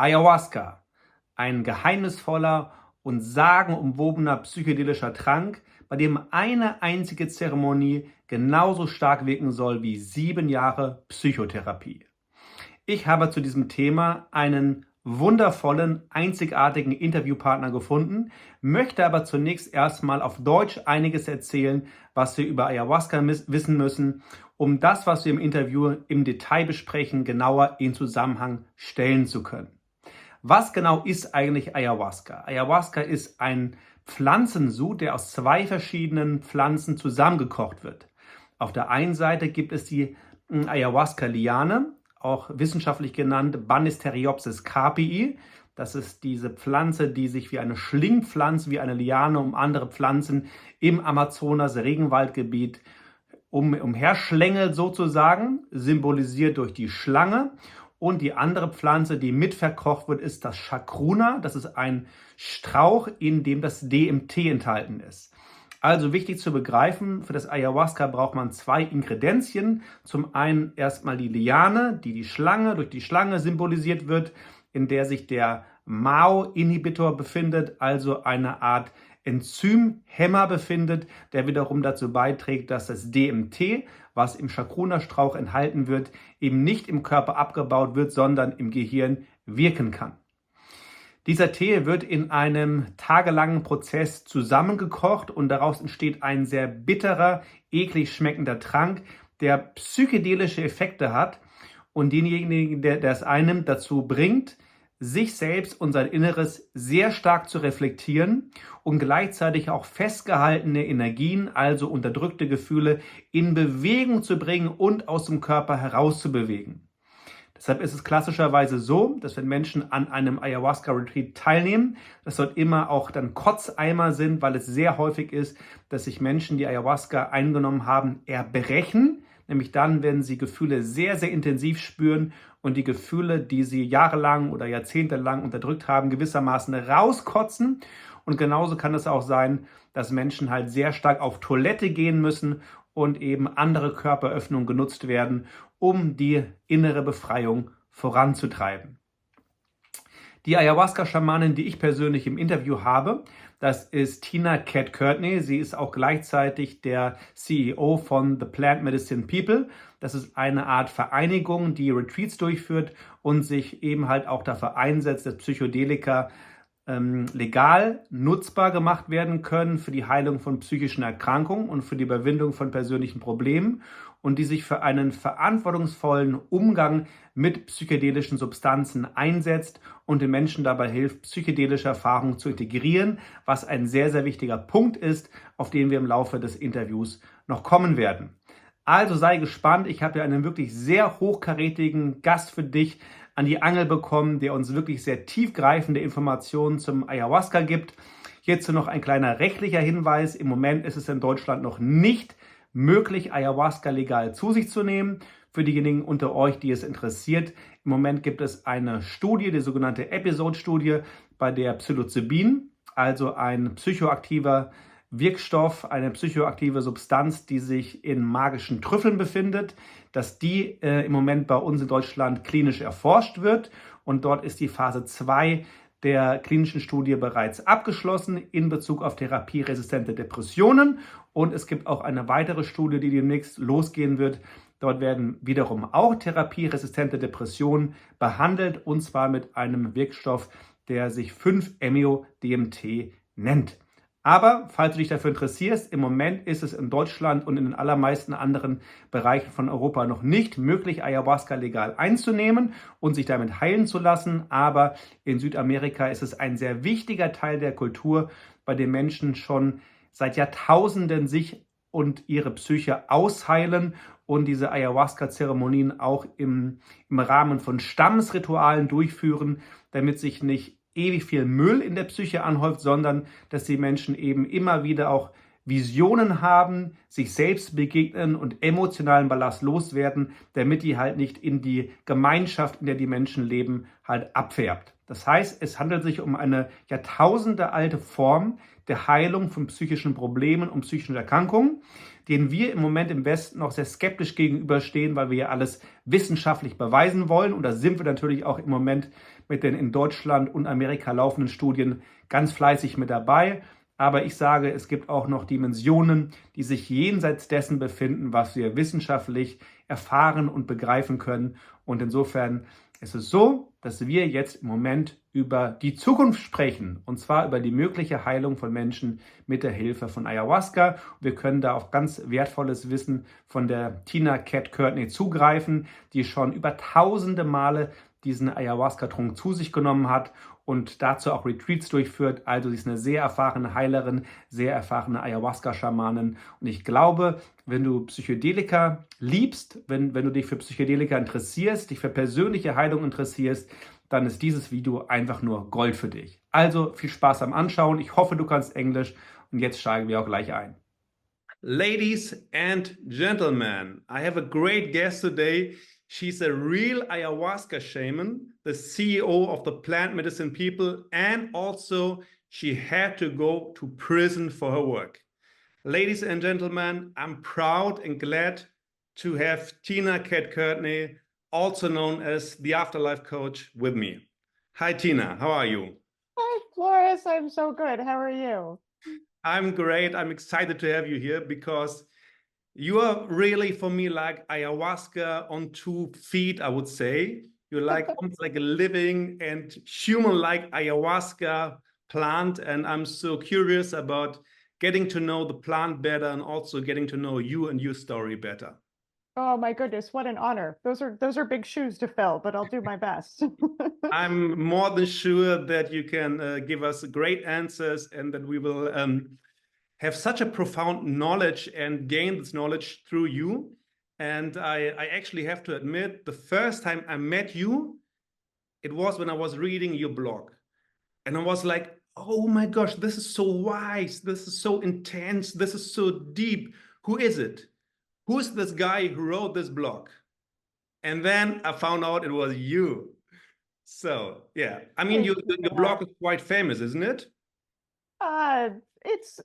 Ayahuasca, ein geheimnisvoller und sagenumwobener psychedelischer Trank, bei dem eine einzige Zeremonie genauso stark wirken soll wie 7 Jahre Psychotherapie. Ich habe zu diesem Thema einen wundervollen, einzigartigen Interviewpartner gefunden, möchte aber zunächst erstmal auf Deutsch einiges erzählen, was wir über Ayahuasca wissen müssen, um das, was wir im Interview im Detail besprechen, genauer in Zusammenhang stellen zu können. Was genau ist eigentlich Ayahuasca? Ayahuasca ist ein Pflanzensud, der aus 2 verschiedenen Pflanzen zusammengekocht wird. Auf der einen Seite gibt es die Ayahuasca-Liane, auch wissenschaftlich genannt Banisteriopsis carpii. Das ist diese Pflanze, die sich wie eine Schlingpflanze, wie eine Liane um andere Pflanzen im Amazonas-Regenwaldgebiet umherschlängelt sozusagen, symbolisiert durch die Schlange. Und die andere Pflanze, die mitverkocht wird, ist das Chacruna. Das ist ein Strauch, in dem das DMT enthalten ist. Also wichtig zu begreifen, für das Ayahuasca braucht man 2 Ingredienzien. Zum einen erstmal die Liane, die Schlange, durch die Schlange symbolisiert wird, in der sich der MAO-Inhibitor befindet, also eine Art Enzymhemmer befindet, der wiederum dazu beiträgt, dass das DMT, was im Chacruna-Strauch enthalten wird, eben nicht im Körper abgebaut wird, sondern im Gehirn wirken kann. Dieser Tee wird in einem tagelangen Prozess zusammengekocht und daraus entsteht ein sehr bitterer, eklig schmeckender Trank, der psychedelische Effekte hat und denjenigen, der es einnimmt, dazu bringt, sich selbst und sein Inneres sehr stark zu reflektieren und gleichzeitig auch festgehaltene Energien, also unterdrückte Gefühle, in Bewegung zu bringen und aus dem Körper herauszubewegen. Deshalb ist es klassischerweise so, dass wenn Menschen an einem Ayahuasca-Retreat teilnehmen, dass dort immer auch dann Kotzeimer sind, weil es sehr häufig ist, dass sich Menschen, die Ayahuasca eingenommen haben, erbrechen. Nämlich dann, wenn sie Gefühle sehr, sehr intensiv spüren und die Gefühle, die sie jahrelang oder jahrzehntelang unterdrückt haben, gewissermaßen rauskotzen. Und genauso kann es auch sein, dass Menschen halt sehr stark auf Toilette gehen müssen und eben andere Körperöffnungen genutzt werden, um die innere Befreiung voranzutreiben. Die Ayahuasca-Schamanin, die ich persönlich im Interview habe, das ist Tina Cat Courtney. Sie ist auch gleichzeitig der CEO von The Plant Medicine People. Das ist eine Art Vereinigung, die Retreats durchführt und sich eben halt auch dafür einsetzt, dass Psychedelika legal nutzbar gemacht werden können für die Heilung von psychischen Erkrankungen und für die Überwindung von persönlichen Problemen und die sich für einen verantwortungsvollen Umgang mit psychedelischen Substanzen einsetzt und den Menschen dabei hilft, psychedelische Erfahrungen zu integrieren, was ein sehr, sehr wichtiger Punkt ist, auf den wir im Laufe des Interviews noch kommen werden. Also sei gespannt, ich habe ja einen wirklich sehr hochkarätigen Gast für dich an die Angel bekommen, der uns wirklich sehr tiefgreifende Informationen zum Ayahuasca gibt. Hierzu noch ein kleiner rechtlicher Hinweis. Im Moment ist es in Deutschland noch nicht möglich, Ayahuasca legal zu sich zu nehmen. Für diejenigen unter euch, die es interessiert, im Moment gibt es eine Studie, die sogenannte Episode-Studie, bei der Psilocybin, also ein psychoaktiver Wirkstoff, eine psychoaktive Substanz, die sich in magischen Trüffeln befindet, dass die im Moment bei uns in Deutschland klinisch erforscht wird. Und dort ist die Phase 2 der klinischen Studie bereits abgeschlossen in Bezug auf therapieresistente Depressionen. Und es gibt auch eine weitere Studie, die demnächst losgehen wird. Dort werden wiederum auch therapieresistente Depressionen behandelt, und zwar mit einem Wirkstoff, der sich 5-MeO-DMT nennt. Aber falls du dich dafür interessierst, im Moment ist es in Deutschland und in den allermeisten anderen Bereichen von Europa noch nicht möglich, Ayahuasca legal einzunehmen und sich damit heilen zu lassen. Aber in Südamerika ist es ein sehr wichtiger Teil der Kultur, bei dem Menschen schon seit Jahrtausenden sich und ihre Psyche ausheilen und diese Ayahuasca-Zeremonien auch im Rahmen von Stammesritualen durchführen, damit sich nicht ewig viel Müll in der Psyche anhäuft, sondern dass die Menschen eben immer wieder auch Visionen haben, sich selbst begegnen und emotionalen Ballast loswerden, damit die halt nicht in die Gemeinschaft, in der die Menschen leben, halt abfärbt. Das heißt, es handelt sich um eine jahrtausendealte Form der Heilung von psychischen Problemen und psychischen Erkrankungen, denen wir im Moment im Westen noch sehr skeptisch gegenüberstehen, weil wir ja alles wissenschaftlich beweisen wollen. Und da sind wir natürlich auch im Moment mit den in Deutschland und Amerika laufenden Studien ganz fleißig mit dabei. Aber ich sage, es gibt auch noch Dimensionen, die sich jenseits dessen befinden, was wir wissenschaftlich erfahren und begreifen können. Und insofern ist es so, dass wir jetzt im Moment über die Zukunft sprechen. Und zwar über die mögliche Heilung von Menschen mit der Hilfe von Ayahuasca. Wir können da auf ganz wertvolles Wissen von der Tina Cat Courtney zugreifen, die schon über tausende Male diesen Ayahuasca-Trunk zu sich genommen hat und dazu auch Retreats durchführt. Also sie ist eine sehr erfahrene Heilerin, sehr erfahrene Ayahuasca-Schamanin. Und ich glaube, wenn du Psychedelika liebst, wenn du dich für Psychedelika interessierst, dich für persönliche Heilung interessierst, dann ist dieses Video einfach nur Gold für dich. Also viel Spaß am Anschauen. Ich hoffe, du kannst Englisch. Und jetzt steigen wir auch gleich ein. Ladies and gentlemen, I have a great guest today. She's a real ayahuasca shaman, the CEO of the Plant Medicine People, and also she had to go to prison for her work. Ladies and gentlemen, I'm proud and glad to have Tina Cat Courtney, also known as the Afterlife Coach, with me. Hi, Tina. How are you? Hi, Flores. I'm so good. How are you? I'm great. I'm excited to have you here because you are really, for me, like ayahuasca on 2 feet, I would say. You're like almost like a living and human-like ayahuasca plant. And I'm so curious about getting to know the plant better and also getting to know you and your story better. Oh my goodness, what an honor. Those are big shoes to fill, but I'll do my best. I'm more than sure that you can give us great answers and that we will have such a profound knowledge and gain this knowledge through you. And I actually have to admit, the first time I met you, it was when I was reading your blog. And I was like, oh my gosh, this is so wise. This is so intense. This is so deep. Who is it? Who is this guy who wrote this blog? And then I found out it was you. So, yeah. I mean, your blog is quite famous, isn't it? It's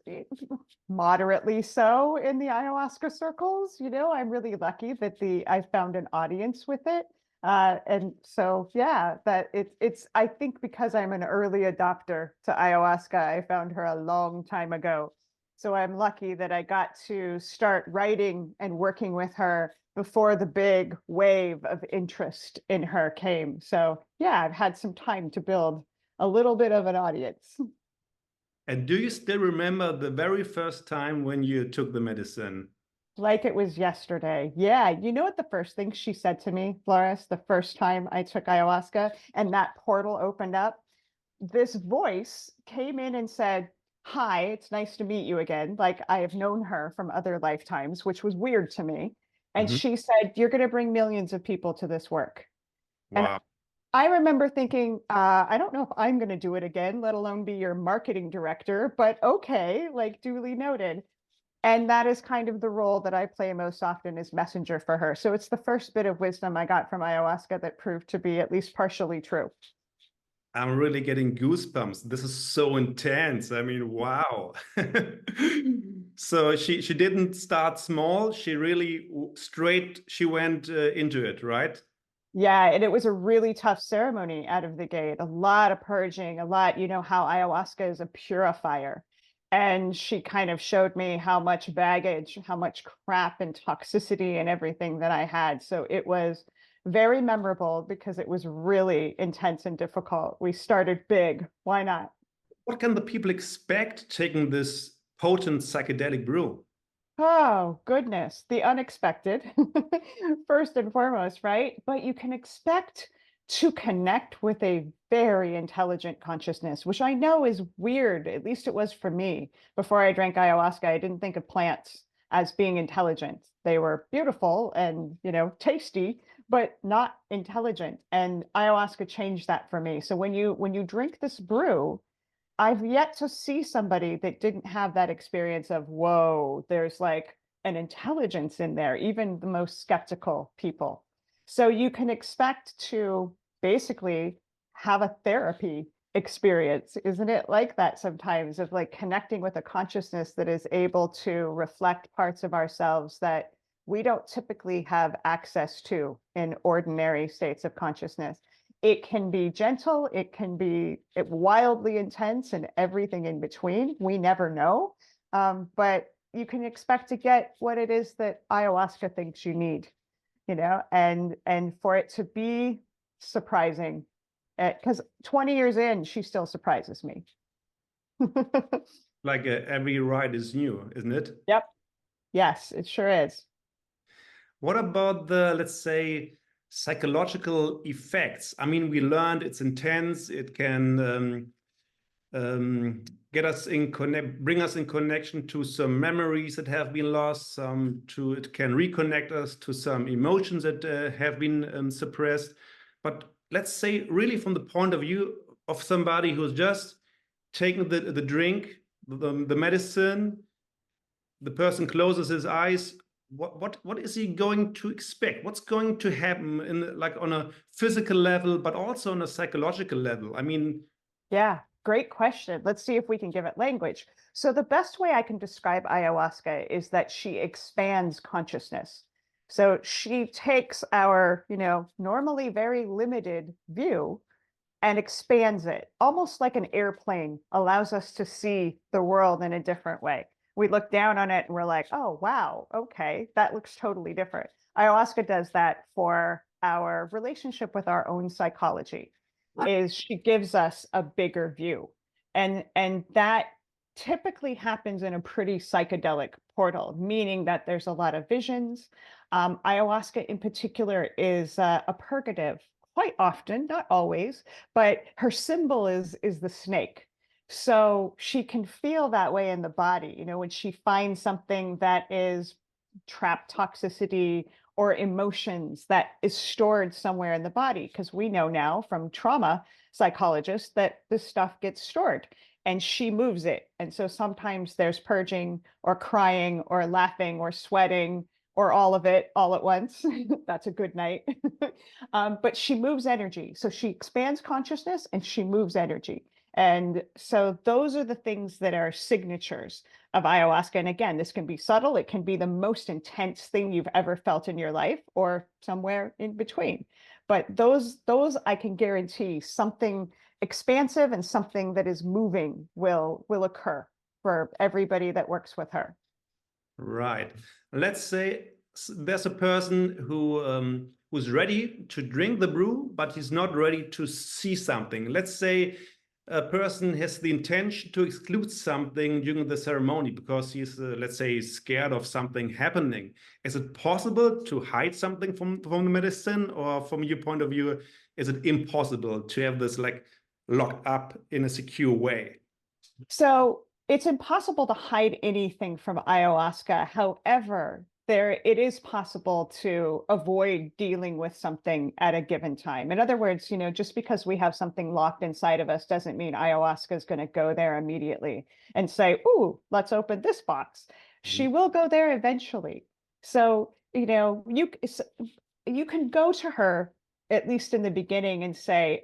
moderately so in the ayahuasca circles. You know, I'm really lucky that I found an audience with it. And so, yeah, that it's, I think because I'm an early adopter to ayahuasca, I found her a long time ago. So I'm lucky that I got to start writing and working with her before the big wave of interest in her came. So yeah, I've had some time to build a little bit of an audience. And do you still remember the very first time when you took the medicine? Like it was yesterday. Yeah. You know what the first thing she said to me, Flores, the first time I took ayahuasca and that portal opened up? This voice came in and said, "Hi, it's nice to meet you again." Like I have known her from other lifetimes, which was weird to me. And she said, "You're going to bring millions of people to this work." And Wow. I remember thinking, I don't know if I'm going to do it again, let alone be your marketing director, but okay, like duly noted. And that is kind of the role that I play most often as messenger for her. So it's the first bit of wisdom I got from ayahuasca that proved to be at least partially true. I'm really getting goosebumps. This is so intense. I mean, wow. So she didn't start small. She really she went into it, right? Yeah, and it was a really tough ceremony out of the gate. A lot of purging, a lot, you know how ayahuasca is a purifier. And she kind of showed me how much baggage, how much crap and toxicity and everything that I had. So it was very memorable because it was really intense and difficult. We started big. Why not? What can the people expect taking this potent psychedelic brew? Oh, goodness. The unexpected, first and foremost, right? But you can expect to connect with a very intelligent consciousness, which I know is weird. At least it was for me. Before I drank ayahuasca, I didn't think of plants as being intelligent. They were beautiful and, you know, tasty, but not intelligent. And ayahuasca changed that for me. So when you drink this brew, I've yet to see somebody that didn't have that experience of, whoa, there's like an intelligence in there, even the most skeptical people. So you can expect to basically have a therapy experience, isn't it like that sometimes, of like connecting with a consciousness that is able to reflect parts of ourselves that we don't typically have access to in ordinary states of consciousness. It can be gentle, it can be wildly intense, and everything in between. We never know. But you can expect to get what it is that ayahuasca thinks you need, and for it to be surprising, because 20 years in, she still surprises me. Like every ride is new, isn't it? Yep. Yes, it sure is. What about the, let's say, psychological effects? I mean, we learned it's intense. It can get us in bring us in connection to some memories that have been lost. It can reconnect us to some emotions that have been suppressed. But let's say, really, from the point of view of somebody who's just taken the drink, the medicine, the person closes his eyes. What is he going to expect? What's going to happen in, like, on a physical level, but also on a psychological level? I mean, Yeah, great question. Let's see if we can give it language. So the best way I can describe ayahuasca is that she expands consciousness. So she takes our, normally very limited view and expands it, almost like an airplane, allows us to see the world in a different way. We look down on it and we're like, oh, wow, okay, that looks totally different. Ayahuasca does that for our relationship with our own psychology, is she gives us a bigger view. And that typically happens in a pretty psychedelic portal, meaning that there's a lot of visions. Ayahuasca in particular is a purgative quite often, not always, but her symbol is the snake. So she can feel that way in the body, when she finds something that is trapped toxicity or emotions that is stored somewhere in the body, because we know now from trauma psychologists that this stuff gets stored and she moves it. And so sometimes there's purging or crying or laughing or sweating or all of it all at once. That's a good night. But she moves energy. So she expands consciousness and she moves energy. And so those are the things that are signatures of ayahuasca. And again, this can be subtle. It can be the most intense thing you've ever felt in your life or somewhere in between. But those I can guarantee something expansive and something that is moving will occur for everybody that works with her. right. Let's say there's a person who's ready to drink the brew, but he's not ready to see something. Let's say a person has the intention to exclude something during the ceremony because he's, let's say, scared of something happening. Is it possible to hide something from the medicine, or from your point of view, is it impossible to have this like locked up in a secure way? So it's impossible to hide anything from ayahuasca. However, it is possible to avoid dealing with something at a given time. In other words, just because we have something locked inside of us doesn't mean ayahuasca is going to go there immediately and say, "Ooh, let's open this box." She will go there eventually. So, you can go to her at least in the beginning and say,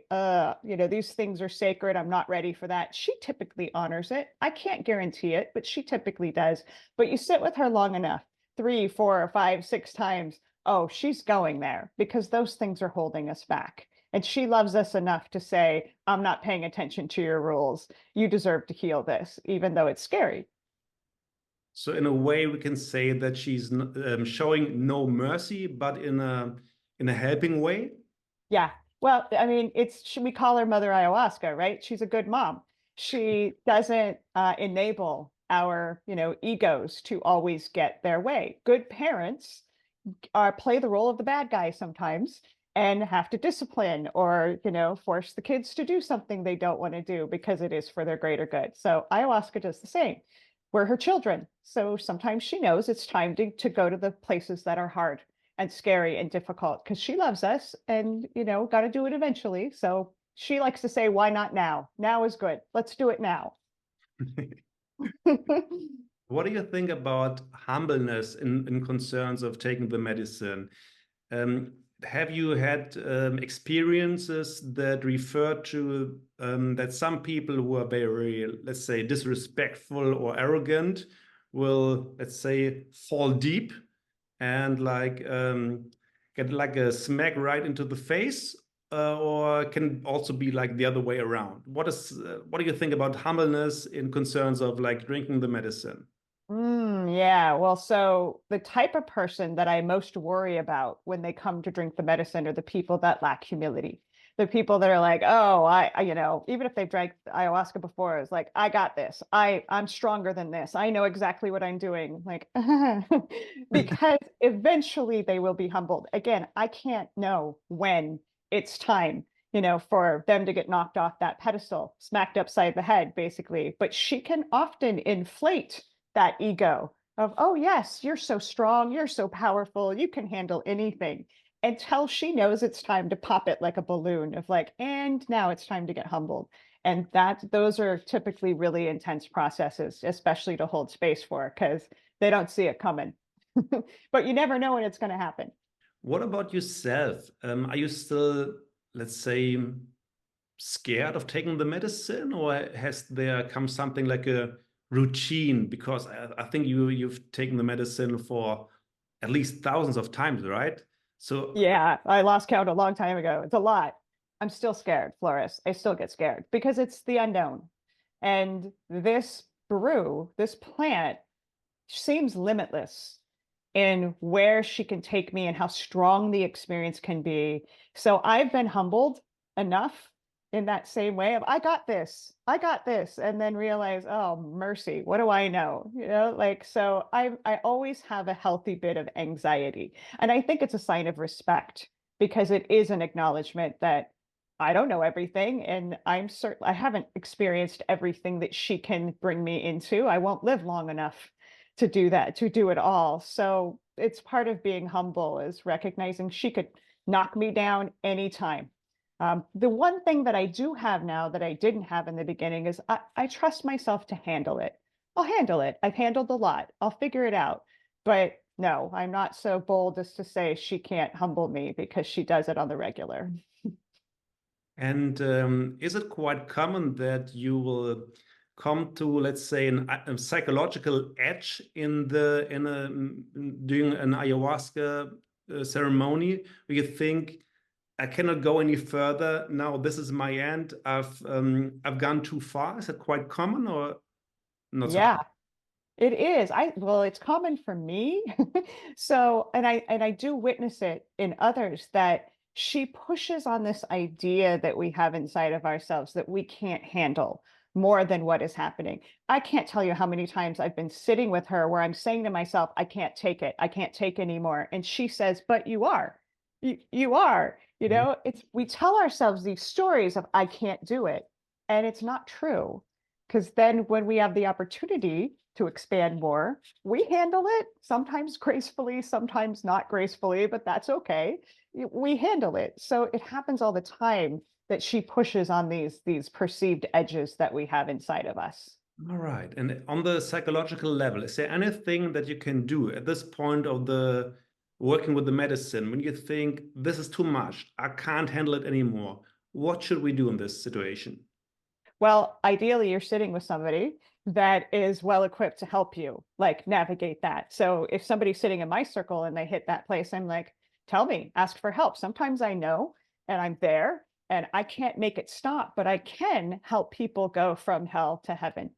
these things are sacred. I'm not ready for that. She typically honors it. I can't guarantee it, but she typically does. But you sit with her long enough, 3, 4, 5, 6 times. Oh, she's going there because those things are holding us back. And she loves us enough to say, I'm not paying attention to your rules. You deserve to heal this, even though it's scary. So in a way, we can say that she's showing no mercy, but in a helping way. Yeah. Well, I mean, we call her Mother Ayahuasca, right? She's a good mom. She doesn't enable our, egos to always get their way. Good parents play the role of the bad guy sometimes and have to discipline or, force the kids to do something they don't want to do because it is for their greater good. So ayahuasca does the same. We're her children. So sometimes she knows it's time to go to the places that are hard and scary and difficult because she loves us and, got to do it eventually. So she likes to say, why not now? Now is good. Let's do it now. What do you think about humbleness in concerns of taking the medicine? Have you had experiences that refer to that some people who are very, let's say, disrespectful or arrogant will, let's say, fall deep and like get like a smack right into the face? or can it also be like the other way around? What do you think about humbleness in concerns of like drinking the medicine? Yeah. Well, so the type of person that I most worry about when they come to drink the medicine are the people that lack humility. The people that are like, oh, even if they've drank ayahuasca before, it's like, I got this. I'm stronger than this. I know exactly what I'm doing. Like, because eventually they will be humbled. Again, I can't know when it's time, for them to get knocked off that pedestal, smacked upside the head, basically. But she can often inflate that ego of, oh, yes, you're so strong, you're so powerful, you can handle anything, until she knows it's time to pop it like a balloon of like, and now it's time to get humbled. And those are typically really intense processes, especially to hold space for, because they don't see it coming. But you never know when it's going to happen. What about yourself? Are you still, let's say, scared of taking the medicine, or has there come something like a routine? Because I think you've taken the medicine for at least thousands of times, right? So, Yeah, I lost count a long time ago. It's a lot. I'm still scared, Floris. I still get scared because it's the unknown. And this this plant, seems limitless in where she can take me and how strong the experience can be. So I've been humbled enough in that same way of I got this, and then realize, oh mercy, what do I know? Like, so I always have a healthy bit of anxiety, and I think it's a sign of respect because it is an acknowledgement that I don't know everything, and I'm certain I haven't experienced everything that she can bring me into. I won't live long enough to do that, to do it all. So it's part of being humble is recognizing she could knock me down anytime. The one thing that I do have now that I didn't have in the beginning is I trust myself to handle it. I'll handle it. I've handled a lot. I'll figure it out. But no, I'm not so bold as to say she can't humble me because she does it on the regular. and is it quite common that you will come to, let's say, a psychological edge in during an ayahuasca ceremony, where you think, I cannot go any further now. This is my end. I've gone too far. Is it quite common or not so Yeah, it is. Well, it's common for me. So, and I do witness it in others that she pushes on this idea that we have inside of ourselves that we can't handle more than what is happening. I can't tell you how many times I've been sitting with her where I'm saying to myself, I can't take it. I can't take anymore. And she says, but you are. You are. common? It's we tell ourselves these stories of I can't do it, and it's not true. Because then when we have the opportunity to expand more, we handle it, sometimes gracefully, sometimes not gracefully, but that's okay. We handle it. So it happens all the time that she pushes on these perceived edges that we have inside of us. All right. And on the psychological level, is there anything that you can do at this point of the working with the medicine when you think this is too much, I can't handle it anymore? What should we do in this situation? Well, ideally, you're sitting with somebody that is well equipped to help you, like navigate that. So if somebody's sitting in my circle and they hit that place, I'm like, tell me, ask for help. Sometimes I know and I'm there and I can't make it stop, but I can help people go from hell to heaven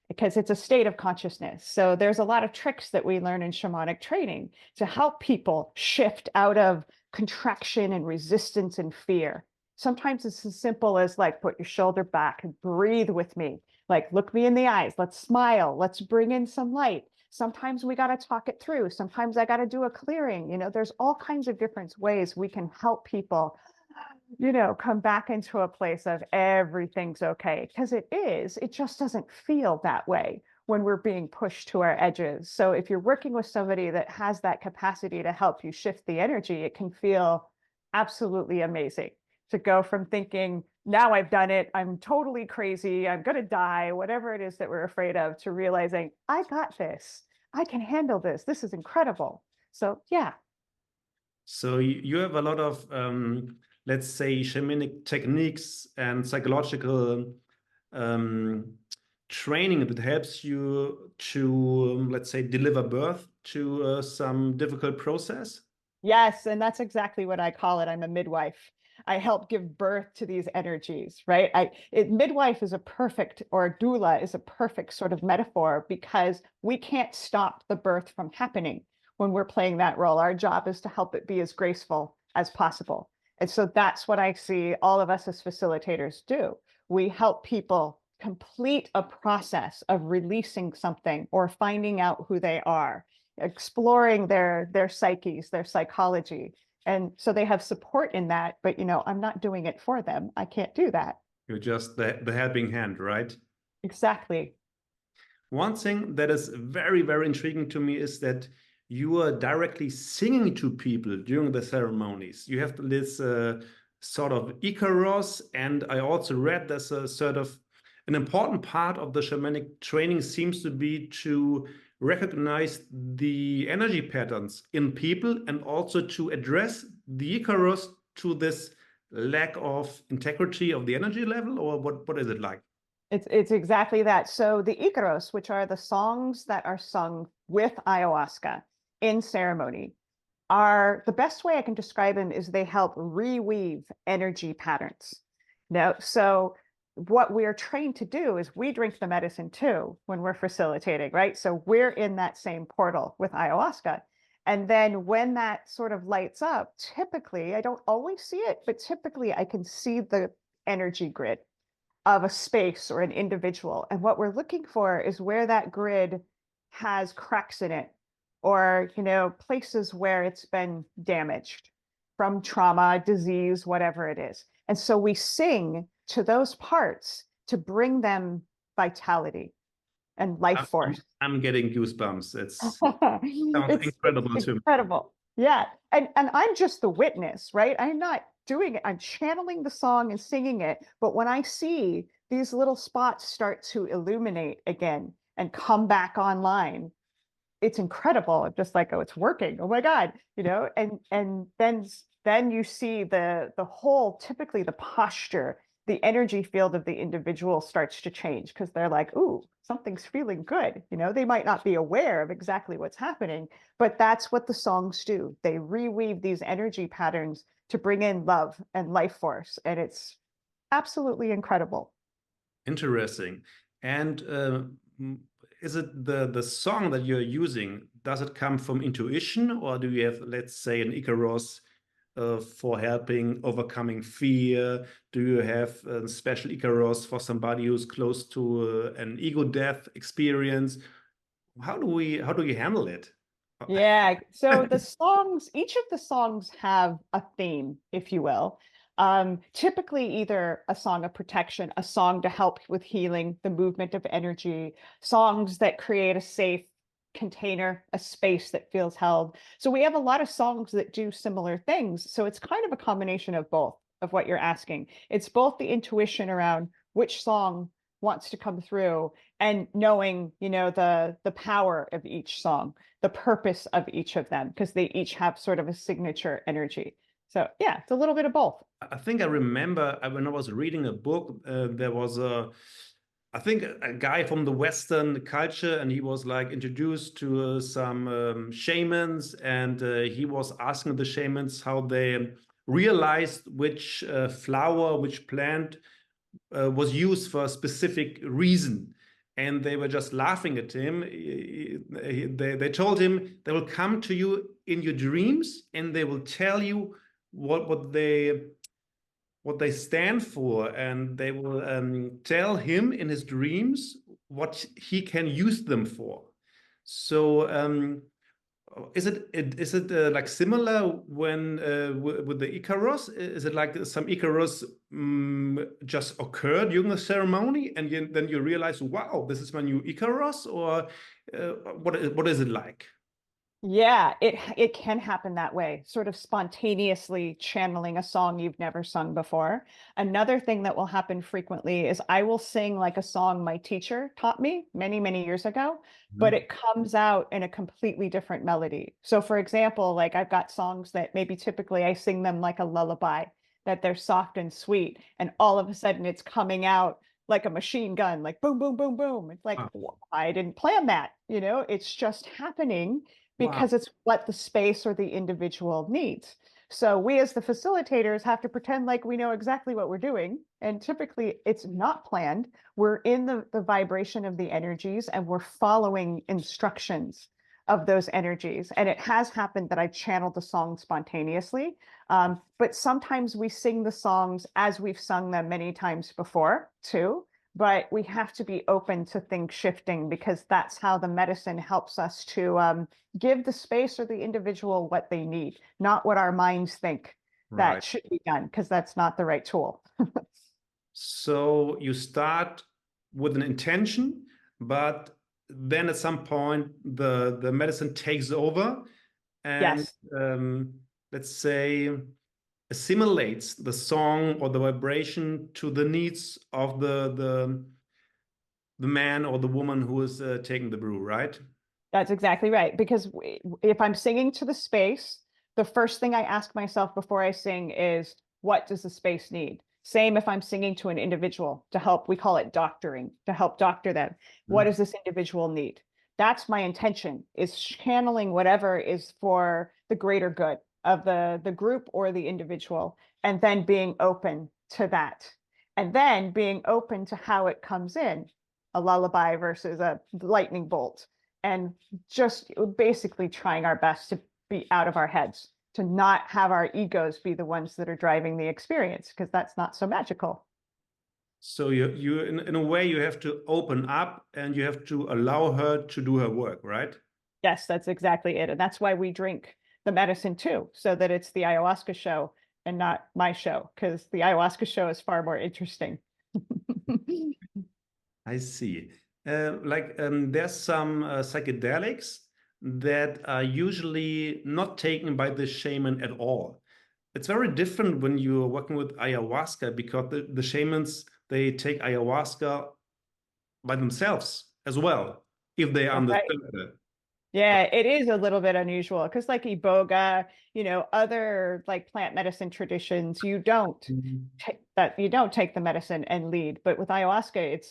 because it's a state of consciousness. So there's a lot of tricks that we learn in shamanic training to help people shift out of contraction and resistance and fear. Sometimes it's as simple as like put your shoulder back and breathe with me. Like look me in the eyes, let's smile, let's bring in some light. Sometimes we got to talk it through. Sometimes I got to do a clearing. There's all kinds of different ways we can help people come back into a place of everything's okay, because it just doesn't feel that way when we're being pushed to our edges. So if you're working with somebody that has that capacity to help you shift the energy, it can feel absolutely amazing to go from thinking, now I've done it, I'm totally crazy, I'm going to die, whatever it is that we're afraid of, to realizing, I got this, I can handle this, this is incredible. So yeah. So you have a lot of, let's say, shamanic techniques and psychological um, training that helps you to, let's say, deliver birth to some difficult process. Yes, and that's exactly what I call it. I'm a midwife. I help give birth to these energies, right? Midwife is a perfect, or doula is a perfect sort of metaphor, because we can't stop the birth from happening when we're playing that role. Our job is to help it be as graceful as possible. And so that's what I see all of us as facilitators do. We help people complete a process of releasing something or finding out who they are, exploring their psyches, their psychology. And so they have support in that, but I'm not doing it for them. I can't do that. You're just the helping hand, right? Exactly. One thing that is very, very intriguing to me is that you are directly singing to people during the ceremonies. You have this sort of Icaros, and I also read there's a sort of an important part of the shamanic training seems to be to recognize the energy patterns in people and also to address the Icaros to this lack of integrity of the energy level, or what is it like? It's exactly that. So the Icaros, which are the songs that are sung with ayahuasca in ceremony, are the best way I can describe them is they help reweave energy patterns. Now, so what we're trained to do is we drink the medicine too when we're facilitating, right? So we're in that same portal with ayahuasca. And then when that sort of lights up, typically, I don't always see it, but typically I can see the energy grid of a space or an individual. And what we're looking for is where that grid has cracks in it, or places where it's been damaged from trauma, disease, whatever it is. And so we sing to those parts to bring them vitality and life force. I'm getting goosebumps. Sounds It's incredible to me. incredible. Yeah. And I'm just the witness, right? I'm not doing it. I'm channeling the song and singing it. But when I see these little spots start to illuminate again and come back online, it's incredible. I'm just like, oh, it's working. Oh my God, and then you see the whole, typically the posture, the energy field of the individual starts to change, because they're like, ooh, something's feeling good. They might not be aware of exactly what's happening, but that's what the songs do. They reweave these energy patterns to bring in love and life force. And it's absolutely incredible. Interesting. And is it the song that you're using, does it come from intuition, or do you have, let's say, an Icaros for helping overcoming fear? Do you have a special Icaros for somebody who's close to an ego death experience? How do you handle it? Yeah. So the songs, each of the songs have a theme, if you will. Typically either a song of protection, a song to help with healing, the movement of energy, songs that create a safe container, a space that feels held. So we have a lot of songs that do similar things. So it's kind of a combination of both of what you're asking. It's both the intuition around which song wants to come through, and knowing, the power of each song, the purpose of each of them, because they each have sort of a signature energy. So yeah, it's a little bit of both. I think I remember when I was reading a book, there was I think a guy from the Western culture, and he was like introduced to some shamans, and he was asking the shamans how they realized which flower, which plant was used for a specific reason. And they were just laughing at him. They told him they will come to you in your dreams and they will tell you what they stand for, and they will tell him in his dreams what he can use them for. So is it like similar when with the Icaros? Is it like some Icaros just occurred during the ceremony, and then you realize, wow, this is my new Icaros, or what is it like? Yeah, it can happen that way, sort of spontaneously channeling a song you've never sung before. Another thing that will happen frequently is I will sing like a song my teacher taught me many, many years ago, but Mhm. it comes out in a completely different melody. So for example, like I've got songs that maybe typically I sing them like a lullaby, that they're soft and sweet, and all of a sudden it's coming out like a machine gun, like boom, boom, boom, boom. It's like, Ah, I didn't plan that, it's just happening wow. because it's what the space or the individual needs. So we as the facilitators have to pretend like we know exactly what we're doing. And typically it's not planned. We're in the vibration of the energies and we're following instructions of those energies. And it has happened that I channeled the song spontaneously. But sometimes we sing the songs as we've sung them many times before too. But we have to be open to things shifting because that's how the medicine helps us to give the space or the individual what they need, not what our minds think Right. that should be done, because that's not the right tool. So you start with an intention, but then at some point the medicine takes over and Yes, let's say assimilates the song or the vibration to the needs of the man or the woman who is taking the brew, right? that's exactly right. Because if I'm singing to the space, the first thing I ask myself before I sing is, what does the space need? Same if I'm singing to an individual to help, we call it doctoring, to help doctor them. What Mhm. does this individual need? That's my intention, is channeling whatever is for the greater good of the group or the individual, and then being open to that. And then being open to how it comes in, a lullaby versus a lightning bolt, and just basically trying our best to be out of our heads, to not have our egos be the ones that are driving the experience, because that's not so magical. So you in a way you have to open up and you have to allow her to do her work, right? Yes, that's exactly it. And that's why we drink the medicine too, so that it's the ayahuasca show and not my show, because the ayahuasca show is far more interesting. I see. There's some psychedelics that are usually not taken by the shaman at all. It's very different when you're working with ayahuasca because the shamans they take ayahuasca by themselves as well, if they That's right. understood it. Yeah, it is a little bit unusual because like iboga, other like plant medicine traditions, you don't Mhm. take that, you don't take the medicine and lead. But with ayahuasca,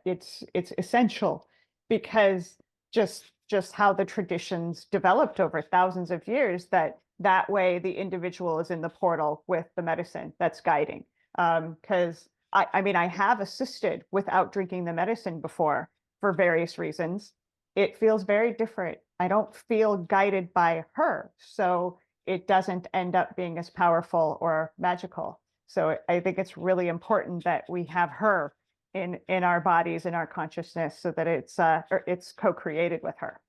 it's essential because just how the traditions developed over thousands of years, that way the individual is in the portal with the medicine that's guiding. Because I mean, I have assisted without drinking the medicine before for various reasons. It feels very different. I don't feel guided by her, so it doesn't end up being as powerful or magical. So I think it's really important that we have her in our bodies, in our consciousness, so that it's co-created with her.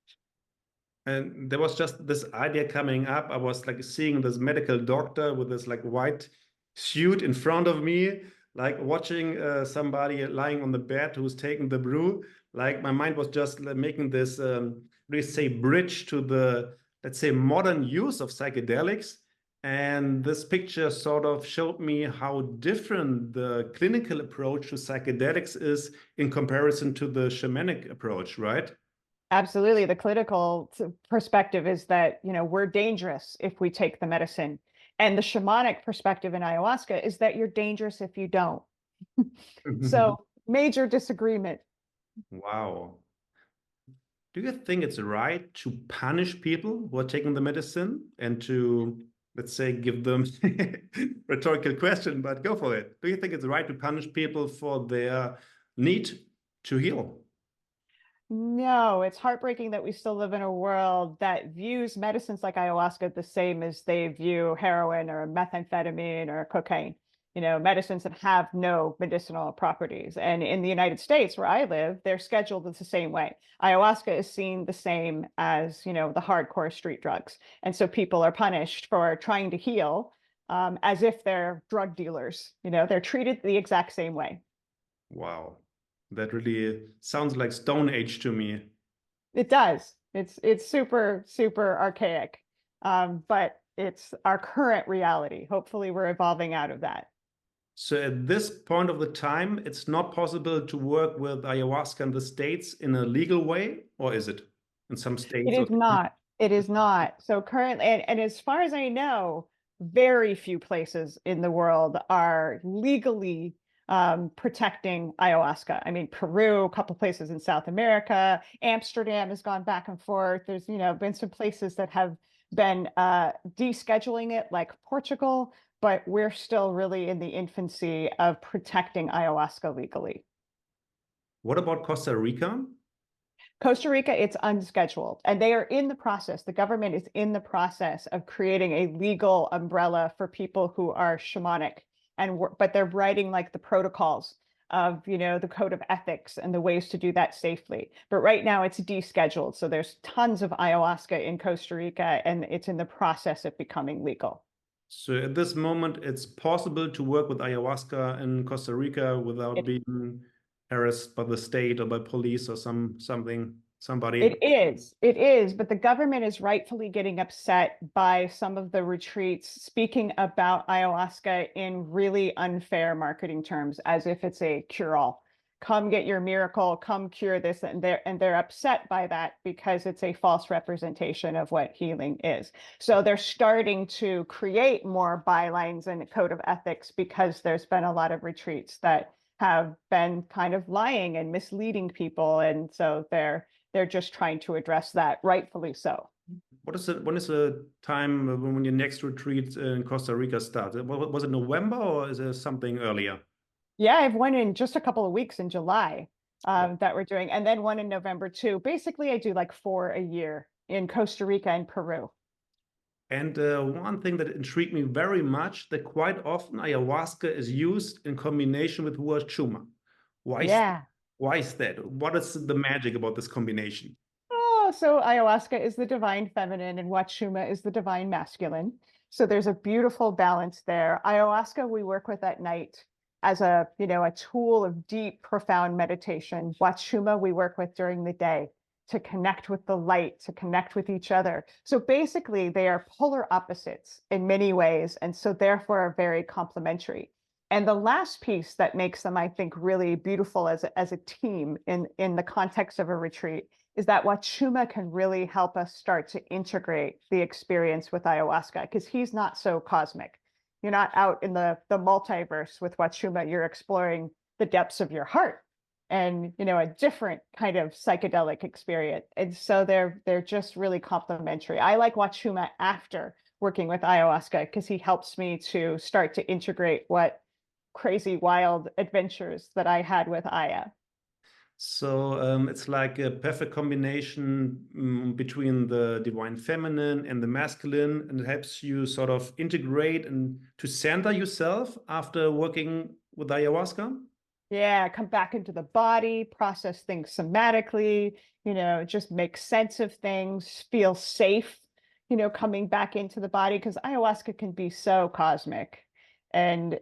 And there was just this idea coming up. I was like seeing this medical doctor with this like white suit in front of me, like watching somebody lying on the bed who's taking the brew. Like my mind was just like, making this, what do you say, bridge to the, let's say, modern use of psychedelics. And this picture sort of showed me how different the clinical approach to psychedelics is in comparison to the shamanic approach, right? Absolutely. The clinical perspective is that, we're dangerous if we take the medicine. And the shamanic perspective in ayahuasca is that you're dangerous if you don't. So major disagreement. Wow. Do you think it's right to punish people who are taking the medicine and to, let's say, give them rhetorical question, but go for it. Do you think it's right to punish people for their need to heal? No, it's heartbreaking that we still live in a world that views medicines like ayahuasca the same as they view heroin or methamphetamine or cocaine. Medicines that have no medicinal properties. And in the United States, where I live, they're scheduled the same way. Ayahuasca is seen the same as, the hardcore street drugs. And so people are punished for trying to heal as if they're drug dealers. They're treated the exact same way. Wow. That really sounds like Stone Age to me. It does. It's super, super archaic. But it's our current reality. Hopefully we're evolving out of that. So at this point of the time, it's not possible to work with ayahuasca in the States in a legal way, or is it in some It states? Or is not. It is not. So currently, and as far as I know, very few places in the world are legally protecting ayahuasca. I mean, Peru, a couple places in South America, Amsterdam has gone back and forth. There's, been some places that have been descheduling it like Portugal, but we're still really in the infancy of protecting ayahuasca legally. What about Costa Rica? Costa Rica, it's unscheduled, and they are in the process. The government is in the process of creating a legal umbrella for people who are shamanic, but they're writing like the protocols of, the code of ethics and the ways to do that safely. But right now it's descheduled, so there's tons of ayahuasca in Costa Rica, and it's in the process of becoming legal. So at this moment, it's possible to work with ayahuasca in Costa Rica without It being harassed by the state or by police or somebody. It is, but the government is rightfully getting upset by some of the retreats speaking about ayahuasca in really unfair marketing terms, as if it's a cure-all. Come get your miracle, come cure this, and they're upset by that because it's a false representation of what healing is. So they're starting to create more bylines and code of ethics because there's been a lot of retreats that have been kind of lying and misleading people, and so they're just trying to address that, rightfully so. When is the time when your next retreat in Costa Rica starts? Was it November or is there something earlier? Yeah, I have one in just a couple of weeks in July that we're doing, and then one in November too. Basically, I do like 4 a year in Costa Rica and Peru. And one thing that intrigued me very much, that quite often ayahuasca is used in combination with huachuma. Why is, Yeah. why is that? What is the magic about this combination? Oh, so ayahuasca is the divine feminine and Wachuma is the divine masculine. So there's a beautiful balance there. Ayahuasca we work with at night as a tool of deep, profound meditation. Wachuma we work with during the day to connect with the light, to connect with each other. So basically they are polar opposites in many ways, and so therefore are very complementary. And the last piece that makes them, I think, really beautiful as a team in the context of a retreat is that Wachuma can really help us start to integrate the experience with ayahuasca, because he's not so cosmic. You're not out in the multiverse with Wachuma. You're exploring the depths of your heart and a different kind of psychedelic experience. And so they're just really complementary. I like Wachuma after working with ayahuasca because he helps me to start to integrate what crazy wild adventures that I had with Aya. So it's like a perfect combination between the divine feminine and the masculine, and it helps you sort of integrate and to center yourself after working with ayahuasca. Yeah, come back into the body, process things somatically, just make sense of things, feel safe, coming back into the body, because ayahuasca can be so cosmic. And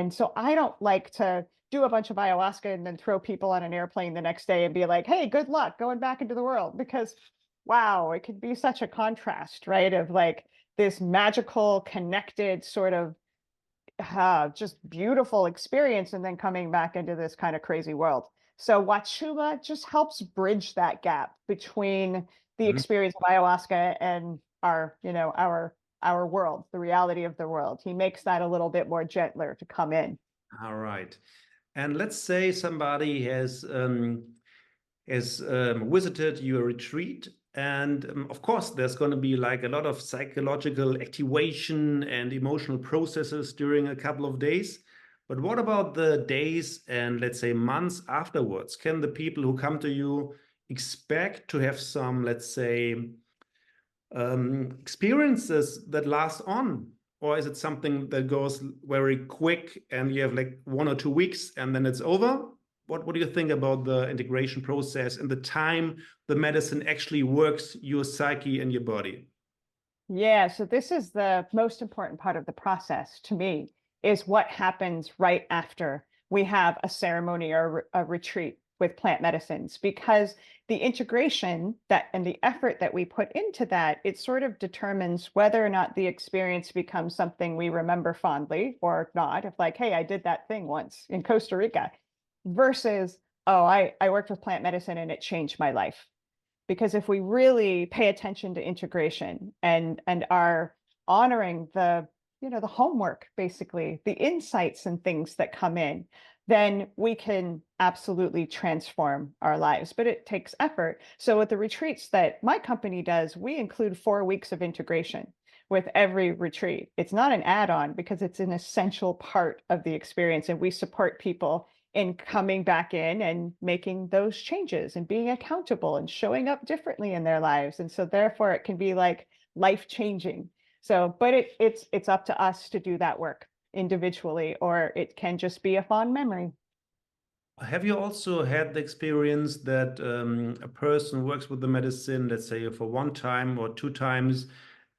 so I don't like to do a bunch of ayahuasca and then throw people on an airplane the next day and be like, hey, good luck going back into the world, because wow, it could be such a contrast, right? Of like this magical, connected sort of just beautiful experience and then coming back into this kind of crazy world. So Wachuma just helps bridge that gap between the Mhm. experience of ayahuasca and our world, the reality of the world. He makes that a little bit more gentler to come in. All right. And let's say somebody has visited your retreat, and of course, there's going to be like a lot of psychological activation and emotional processes during a couple of days. But what about the days and let's say months afterwards? Can the people who come to you expect to have some, let's say, experiences that last on? Or is it something that goes very quick and you have like 1 or 2 weeks and then it's over? What do you think about the integration process and the time the medicine actually works your psyche and your body? Yeah, so this is the most important part of the process to me, is what happens right after we have a ceremony or a retreat with plant medicines, because the integration that and the effort that we put into that, it sort of determines whether or not the experience becomes something we remember fondly or not. If like, hey, I did that thing once in Costa Rica, versus, oh, I worked with plant medicine and it changed my life. Because if we really pay attention to integration and are honoring the homework, basically the insights and things that come in, then we can absolutely transform our lives. But it takes effort. So with the retreats that my company does, we include 4 weeks of integration with every retreat. It's not an add-on because it's an essential part of the experience. And we support people in coming back in and making those changes and being accountable and showing up differently in their lives. And so therefore it can be like life-changing. So, but it's up to us to do that work individually, or it can just be a fond memory. Have you also had the experience that a person works with the medicine, let's say for one time or two times,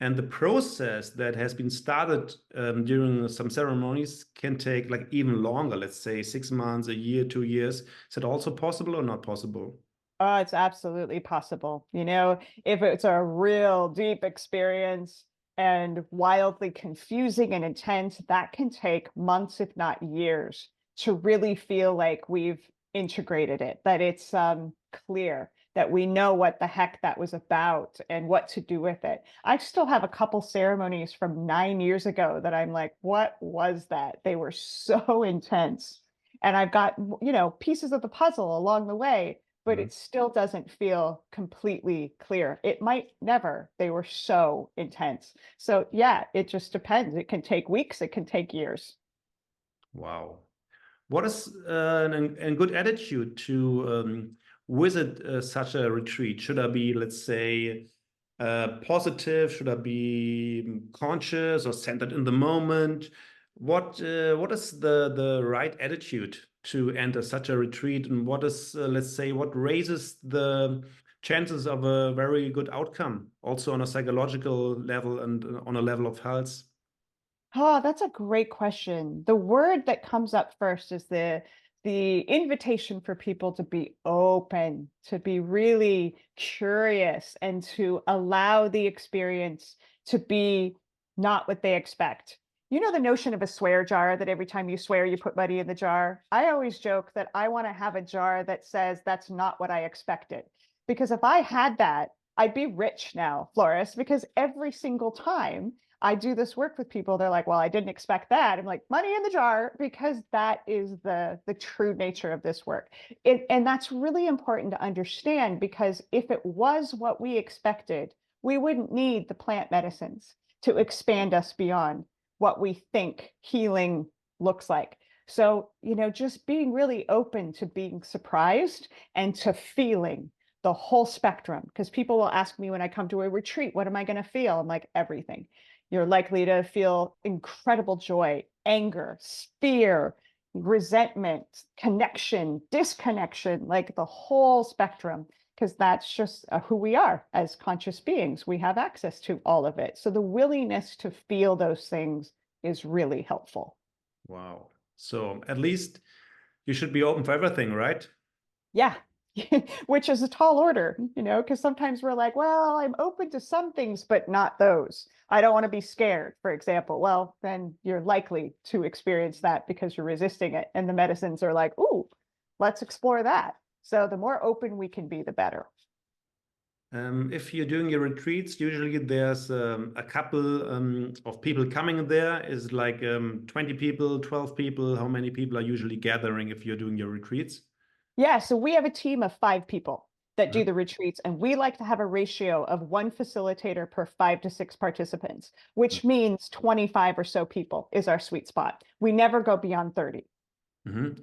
and the process that has been started during some ceremonies can take like even longer, let's say 6 months, a year, 2 years? Is it also possible or not possible? Oh, it's absolutely possible. You know, if it's a real deep experience and wildly confusing and intense, that can take months, if not years, to really feel like we've integrated it, that it's clear, that we know what the heck that was about and what to do with it. I still have a couple ceremonies from 9 years ago that I'm like, what was that? They were so intense. And I've got, you know, pieces of the puzzle along the way, but Mhm. it still doesn't feel completely clear. It might never. They were so intense. So yeah, it just depends. It can take weeks, it can take years. Wow. What is a good attitude to visit such a retreat? Should I be, let's say, positive? Should I be conscious or centered in the moment? What is the right attitude to enter such a retreat, and what is, let's say, what raises the chances of a very good outcome, also on a psychological level and on a level of health? Oh, that's a great question. The word that comes up first is the invitation for people to be open, to be really curious, and to allow the experience to be not what they expect. You know the notion of a swear jar that every time you swear, you put money in the jar? I always joke that I want to have a jar that says that's not what I expected. Because if I had that, I'd be rich now, Flores, because every single time I do this work with people, they're like, well, I didn't expect that. I'm like, money in the jar, because that is the true nature of this work. And that's really important to understand, because if it was what we expected, we wouldn't need the plant medicines to expand us beyond what we think healing looks like. So, you know, just being really open to being surprised and to feeling the whole spectrum. Because people will ask me when I come to a retreat, what am I going to feel? I'm like, everything. You're likely to feel incredible joy, anger, fear, resentment, connection, disconnection, like the whole spectrum, because that's just who we are as conscious beings. We have access to all of it. So the willingness to feel those things is really helpful. Wow. So at least you should be open for everything, right? Yeah. Which is a tall order, you know, because sometimes we're like, well, I'm open to some things, but not those. I don't want to be scared, for example. Well, then you're likely to experience that because you're resisting it. And the medicines are like, ooh, let's explore that. So the more open we can be, the better. If you're doing your retreats, usually there's a couple of people coming there. Is it like 20 people, 12 people? How many people are usually gathering if you're doing your retreats? Yeah, so we have a team of 5 people that do Mhm. the retreats, and we like to have a ratio of one facilitator per 5 to 6 participants, which means 25 or so people is our sweet spot. We never go beyond 30.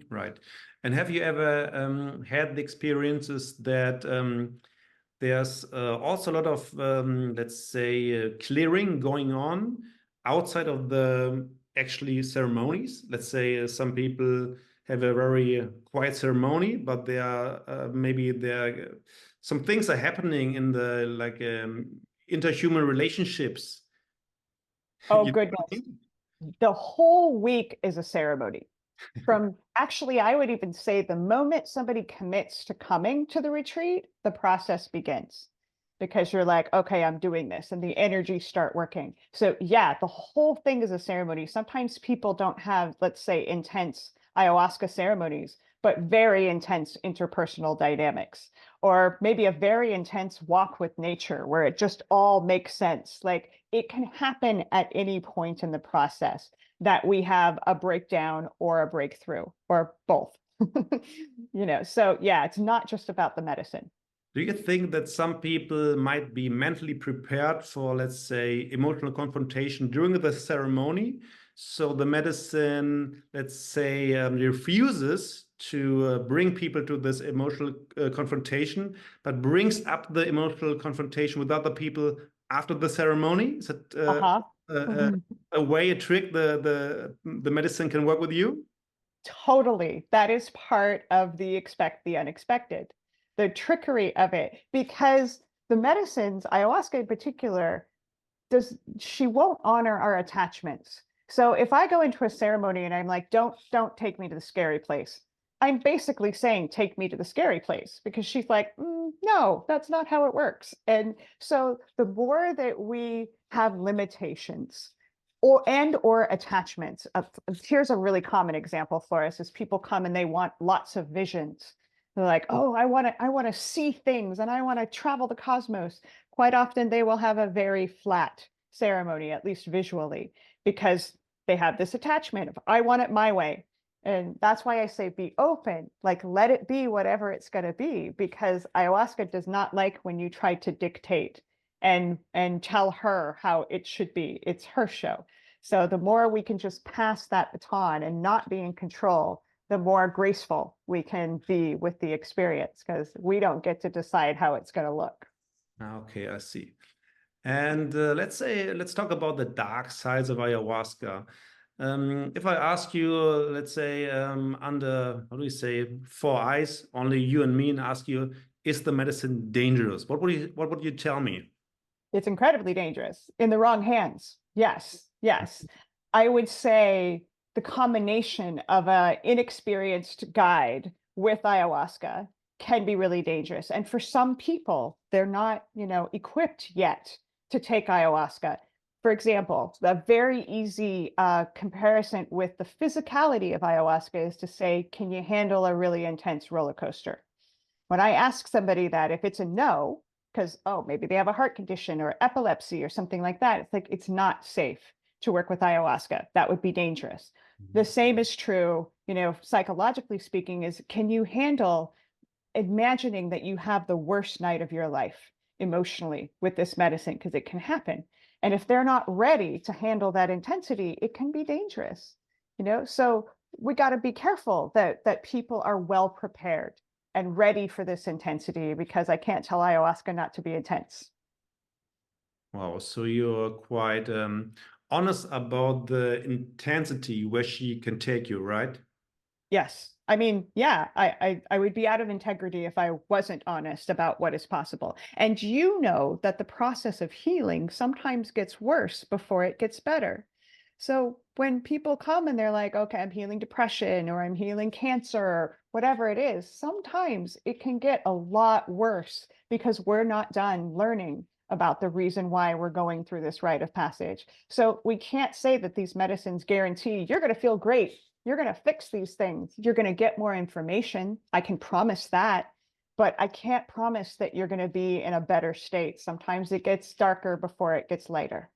Right. And have you ever had the experiences that there's also a lot of, let's say, clearing going on outside of the actually ceremonies? Let's say some people have a very quiet ceremony, but there are maybe there some things are happening in the like interhuman relationships. Oh, You know what I goodness. mean? The whole week is a ceremony. From actually, I would even say the moment somebody commits to coming to the retreat, the process begins because you're like, okay, I'm doing this, and the energies start working. So, yeah, the whole thing is a ceremony. Sometimes people don't have, let's say, intense ayahuasca ceremonies, but very intense interpersonal dynamics, or maybe a very intense walk with nature where it just all makes sense. Like it can happen at any point in the process that we have a breakdown or a breakthrough or both. So yeah, it's not just about the medicine. Do you think that some people might be mentally prepared for, let's say, emotional confrontation during the ceremony? So the medicine, let's say, refuses to bring people to this emotional confrontation, but brings up the emotional confrontation with other people after the ceremony? Is it Uh-huh. a way, a trick the medicine can work with you? Totally. That is part of the expect the unexpected, the trickery of it, because the medicines, ayahuasca in particular, she won't honor our attachments. So if I go into a ceremony and I'm like, don't take me to the scary place, I'm basically saying, take me to the scary place, because she's like, no, that's not how it works. And so the more that we have limitations or attachments, here's a really common example for us is people come and they want lots of visions. They're like, oh, I want to see things and I want to travel the cosmos. Quite often they will have a very flat ceremony, at least visually, because they have this attachment of I want it my way. And that's why I say be open, like let it be whatever it's going to be, because ayahuasca does not like when you try to dictate and tell her how it should be. It's her show. So the more we can just pass that baton and not be in control, the more graceful we can be with the experience, because we don't get to decide how it's going to look. Okay, I see. And let's talk about the dark sides of ayahuasca. If I ask you, let's say, under, how do you say, four eyes, only you and me, and ask you, is the medicine dangerous? What would you tell me? It's incredibly dangerous in the wrong hands. Yes, yes. I would say the combination of an inexperienced guide with ayahuasca can be really dangerous. And for some people, they're not, equipped yet to take ayahuasca. For example, a very easy comparison with the physicality of ayahuasca is to say, can you handle a really intense roller coaster? When I ask somebody that, if it's a no, because, oh, maybe they have a heart condition or epilepsy or something like that, it's like, it's not safe to work with ayahuasca. That would be dangerous. The same is true, psychologically speaking, is can you handle imagining that you have the worst night of your life emotionally with this medicine? Because it can happen. And if they're not ready to handle that intensity, it can be dangerous, So we got to be careful that people are well prepared and ready for this intensity, because I can't tell ayahuasca not to be intense. Wow, so you're quite honest about the intensity where she can take you, right? Yes. I mean, yeah, I would be out of integrity if I wasn't honest about what is possible. And that the process of healing sometimes gets worse before it gets better. So when people come and they're like, okay, I'm healing depression or I'm healing cancer or whatever it is, sometimes it can get a lot worse because we're not done learning about the reason why we're going through this rite of passage. So we can't say that these medicines guarantee you're going to feel great, you're going to fix these things, you're going to get more information. I can promise that, but I can't promise that you're going to be in a better state. Sometimes it gets darker before it gets lighter.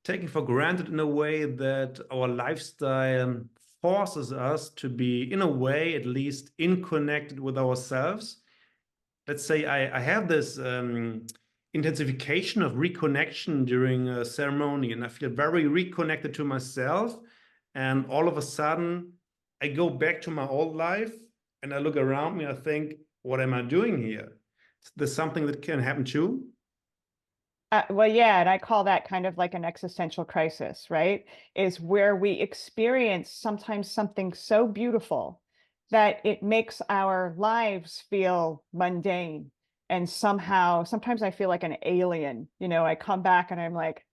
Taken for granted in a way that our lifestyle forces us to be, in a way, at least, in connected with ourselves. Let's say I have this intensification of reconnection during a ceremony, and I feel very reconnected to myself. And all of a sudden, I go back to my old life and I look around me. I think, what am I doing here? There's something that can happen too. Well, yeah, and I call that kind of like an existential crisis, right? Is where we experience sometimes something so beautiful that it makes our lives feel mundane. And sometimes I feel like an alien. I come back and I'm like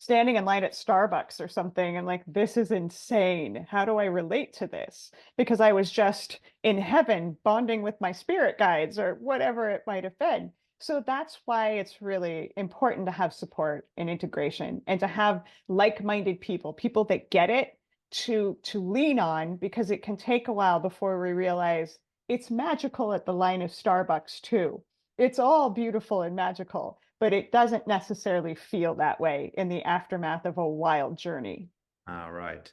standing in line at Starbucks or something, and like, this is insane. How do I relate to this? Because I was just in heaven bonding with my spirit guides or whatever it might have been. So that's why it's really important to have support and integration and to have like-minded people that get it to lean on, because it can take a while before we realize it's magical at the line of Starbucks too. It's all beautiful and magical, but it doesn't necessarily feel that way in the aftermath of a wild journey. All right.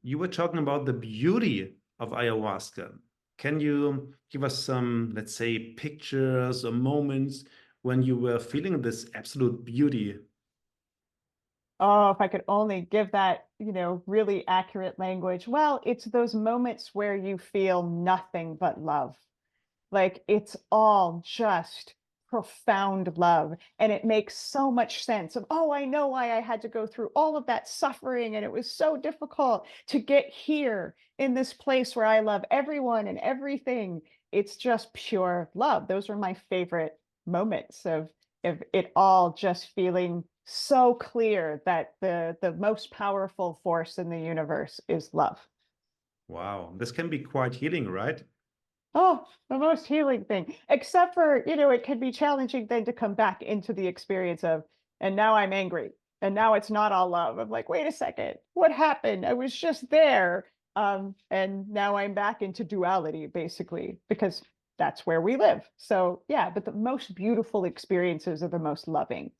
You were talking about the beauty of ayahuasca. Can you give us some, let's say, pictures or moments when you were feeling this absolute beauty? Oh, if I could only give that, really accurate language. Well, it's those moments where you feel nothing but love. Like it's all just profound love. And it makes so much sense of, oh, I know why I had to go through all of that suffering. And it was so difficult to get here in this place where I love everyone and everything. It's just pure love. Those are my favorite moments of it all just feeling so clear that the most powerful force in the universe is love. Wow, this can be quite healing, right? Oh, the most healing thing. Except for, it can be challenging then to come back into the experience of, and now I'm angry. And now it's not all love. I'm like, wait a second, what happened? I was just there. And now I'm back into duality, basically, because that's where we live. So yeah, but the most beautiful experiences are the most loving.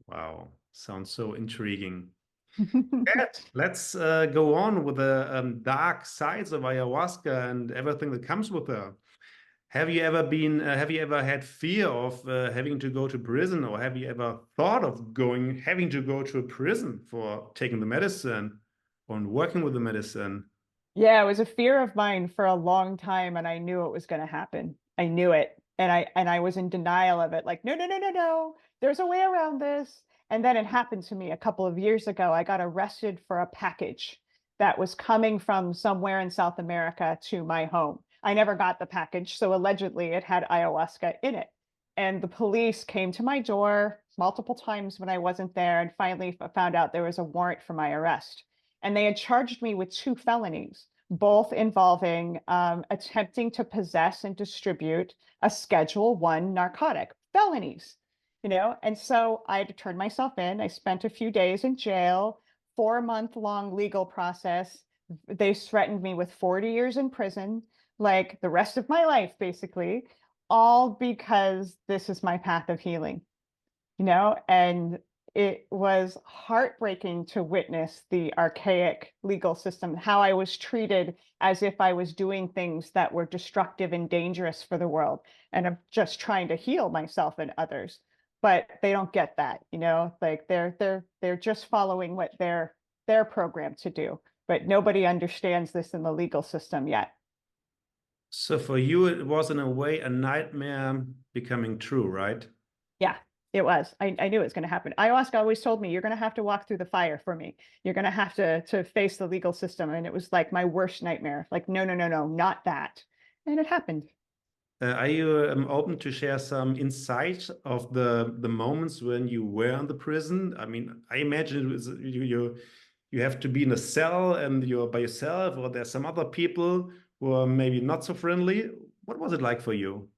Wow, sounds so intriguing. Good. Let's go on with the dark sides of ayahuasca and everything that comes with her. Have you ever had fear of having to go to prison, or have you ever thought of having to go to a prison for taking the medicine or working with the medicine? Yeah, it was a fear of mine for a long time, and I knew it was going to happen. I knew it, and I was in denial of it. Like, no, no, no, no, no. There's a way around this. And then it happened to me a couple of years ago. I got arrested for a package that was coming from somewhere in South America to my home. I never got the package, so allegedly it had ayahuasca in it. And the police came to my door multiple times when I wasn't there, and finally found out there was a warrant for my arrest. And they had charged me with 2 felonies, both involving attempting to possess and distribute a Schedule 1 narcotic. Felonies, and so I had to turn myself in. I spent a few days in jail, 4-month-long legal process. They threatened me with 40 years in prison, like the rest of my life, basically, all because this is my path of healing, and it was heartbreaking to witness the archaic legal system, how I was treated as if I was doing things that were destructive and dangerous for the world. And I'm just trying to heal myself and others. But they don't get that, like they're just following what they're programmed to do. But nobody understands this in the legal system yet. So for you, it was in a way a nightmare becoming true, right? Yeah, it was. I knew it was going to happen. Ayahuasca always told me, you're going to have to walk through the fire for me. You're going to have to face the legal system. And it was like my worst nightmare. Like, no, no, no, no, not that. And it happened. Are you open to share some insight of the moments when you were in the prison? I mean, I imagine it was, you have to be in a cell and you're by yourself, or there's some other people who are maybe not so friendly. What was it like for you?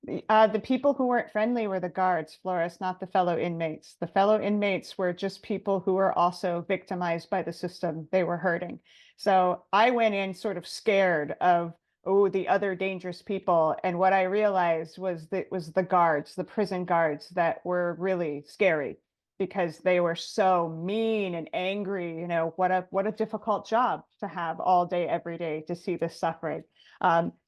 The people who weren't friendly were the guards, Flores, not the fellow inmates. The fellow inmates were just people who were also victimized by the system. They were hurting. So I went in sort of scared of, oh, the other dangerous people. And what I realized was that it was the guards, the prison guards, that were really scary because they were so mean and angry. What a difficult job to have all day, every day, to see this suffering.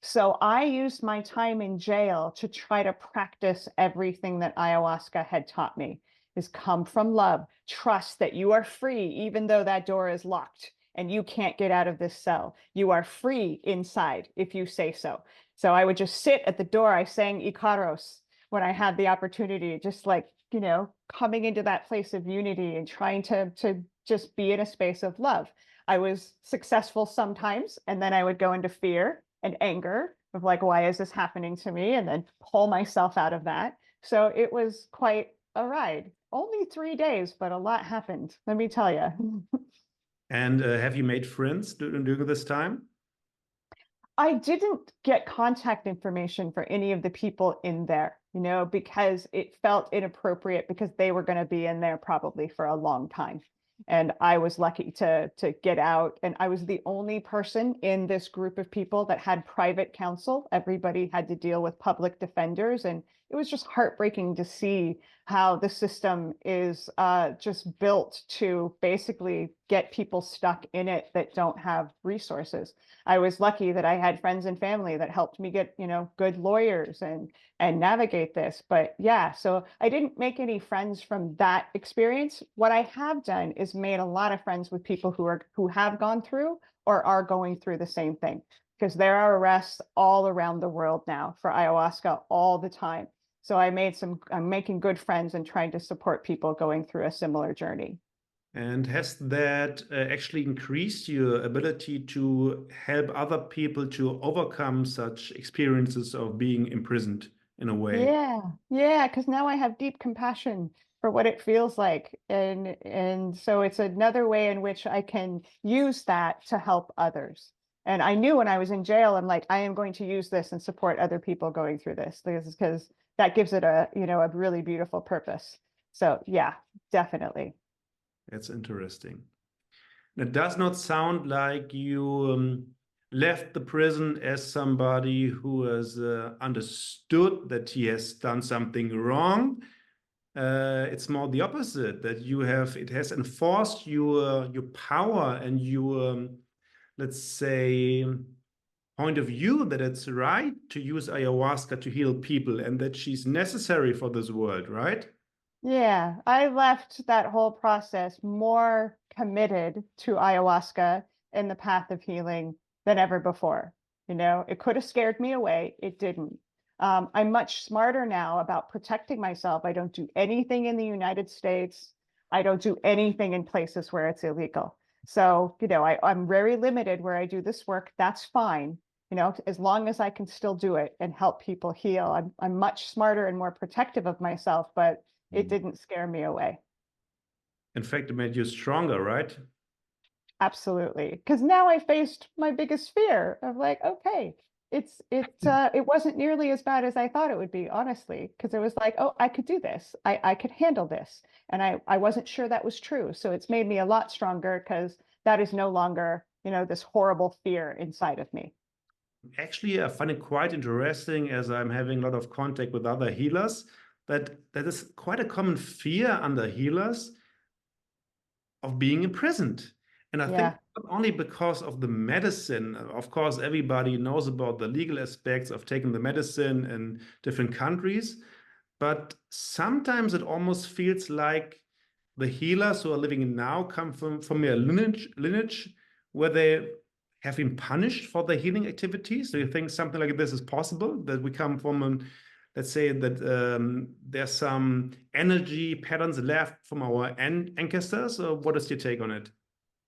So I used my time in jail to try to practice everything that ayahuasca had taught me, is come from love, trust that you are free, even though that door is locked and you can't get out of this cell. You are free inside if you say so. So I would just sit at the door. I sang Ikaros when I had the opportunity, just like, coming into that place of unity and trying to just be in a space of love. I was successful sometimes, and then I would go into fear and anger of like, why is this happening to me? And then pull myself out of that. So it was quite a ride. Only 3 days, but a lot happened, let me tell you. And have you made friends during this time? I didn't get contact information for any of the people in there, because it felt inappropriate because they were going to be in there probably for a long time. And I was lucky to get out. And I was the only person in this group of people that had private counsel. Everybody had to deal with public defenders. And it was just heartbreaking to see how the system is just built to basically get people stuck in it that don't have resources. I was lucky that I had friends and family that helped me get, good lawyers and navigate this. But yeah, so I didn't make any friends from that experience. What I have done is made a lot of friends with people who have gone through or are going through the same thing, because there are arrests all around the world now for ayahuasca all the time. So I'm making good friends and trying to support people going through a similar journey. And has that actually increased your ability to help other people to overcome such experiences of being imprisoned in a way? Yeah, yeah, because now I have deep compassion for what it feels like. And so it's another way in which I can use that to help others. And I knew when I was in jail, I'm like, I am going to use this and support other people going through this because that gives it a really beautiful purpose. So yeah, definitely. That's interesting. It does not sound like you left the prison as somebody who has understood that he has done something wrong. It's more the opposite, that it has enforced your power and your, let's say, point of view that it's right to use ayahuasca to heal people and that she's necessary for this world, right? Yeah, I left that whole process more committed to ayahuasca and the path of healing than ever before. It could have scared me away. It didn't. I'm much smarter now about protecting myself. I don't do anything in the United States. I don't do anything in places where it's illegal. So, I'm very limited where I do this work. That's fine. As long as I can still do it and help people heal. I'm much smarter and more protective of myself, but it didn't scare me away. In fact, it made you stronger, right? Absolutely. Because now I faced my biggest fear of like, okay, it wasn't nearly as bad as I thought it would be, honestly, because it was like, oh, I could do this. I could handle this. And I wasn't sure that was true. So it's made me a lot stronger because that is no longer, this horrible fear inside of me. Actually, I find it quite interesting as I'm having a lot of contact with other healers that is quite a common fear under healers of being imprisoned. And I think Yeah. not only because of the medicine, of course, everybody knows about the legal aspects of taking the medicine in different countries, but sometimes it almost feels like the healers who are living in now come from a lineage where they have been punished for their healing activities. Do you think something like this is possible? That we come from an, let's say that there's some energy patterns left from our ancestors, or what is your take on it?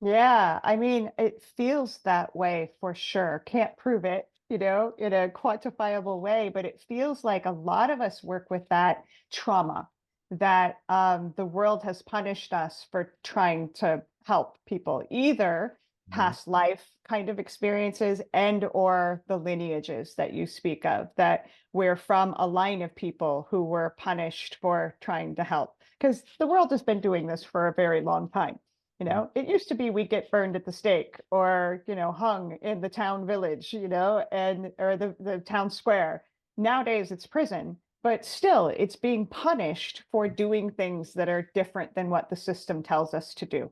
Yeah, I mean, it feels that way for sure. Can't prove it, in a quantifiable way, but it feels like a lot of us work with that trauma that the world has punished us for trying to help people, either Mhm. past life kind of experiences and or the lineages that you speak of, that we're from a line of people who were punished for trying to help. Because the world has been doing this for a very long time. It used to be we'd get burned at the stake or, hung in the town village, and or the town square. Nowadays it's prison, but still it's being punished for doing things that are different than what the system tells us to do.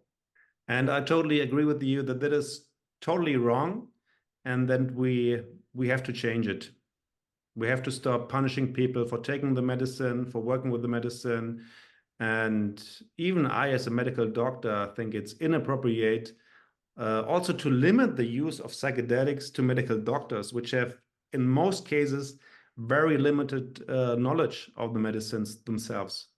And I totally agree with you that that is totally wrong, and that we have to change it. We have to stop punishing people for taking the medicine, for working with the medicine. And even I, as a medical doctor, think it's inappropriate also to limit the use of psychedelics to medical doctors, which have, in most cases, very limited knowledge of the medicines themselves.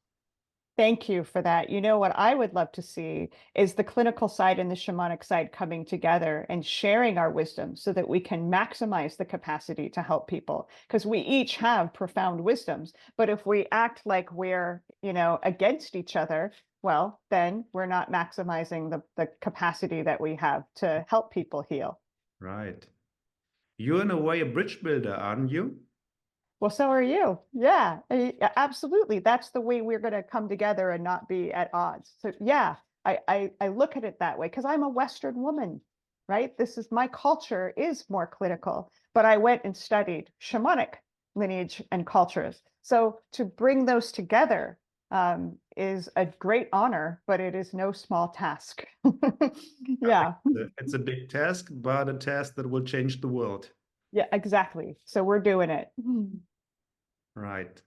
Thank you for that. What I would love to see is the clinical side and the shamanic side coming together and sharing our wisdom so that we can maximize the capacity to help people. Because we each have profound wisdoms. But if we act like we're, against each other, well, then we're not maximizing the capacity that we have to help people heal. Right. You're in a way a bridge builder, aren't you? Well, so are you. Yeah, absolutely. That's the way we're going to come together and not be at odds. So, yeah, I look at it that way because I'm a Western woman, right? This is my culture is more clinical, but I went and studied shamanic lineage and cultures. So to bring those together is a great honor, but it is no small task. Yeah, It's a big task, but a task that will change the world. yeah, exactly. So we're doing it. Right.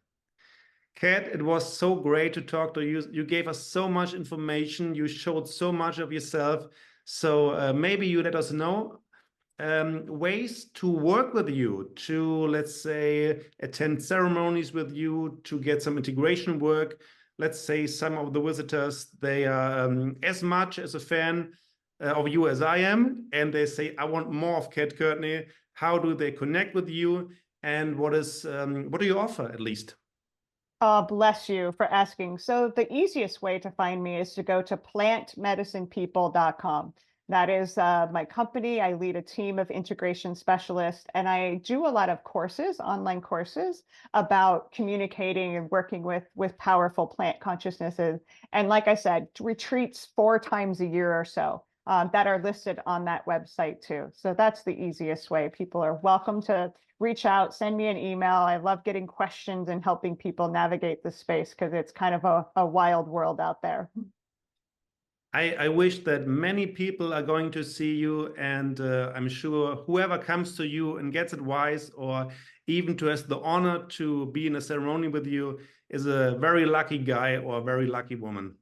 Kat, it was so great to talk to you. You gave us so much information. You showed so much of yourself. So maybe you let us know ways to work with you, to, let's say, attend ceremonies with you, to get some integration work. Let's say some of the visitors, they are as much as a fan of you as I am, and they say, I want more of Kat Courtney. How do they connect with you? And what do you offer, at least? Oh, bless you for asking. So the easiest way to find me is to go to plantmedicinepeople.com. That is my company. I lead a team of integration specialists, and I do a lot of courses, online courses about communicating and working with powerful plant consciousnesses. And like I said, retreats 4 times a year or so that are listed on that website too. So that's the easiest way. People are welcome to reach out, send me an email. I love getting questions and helping people navigate the space because it's kind of a wild world out there. I wish that many people are going to see you, and I'm sure whoever comes to you and gets advice, or even to has the honor to be in a ceremony with you, is a very lucky guy or a very lucky woman.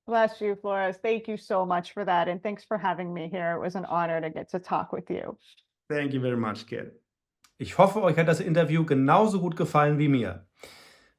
Bless you, Flores. Thank you so much for that. And thanks for having me here. It was an honor to get to talk with you. Thank you very much, Kat. Ich hoffe, euch hat das Interview genauso gut gefallen wie mir.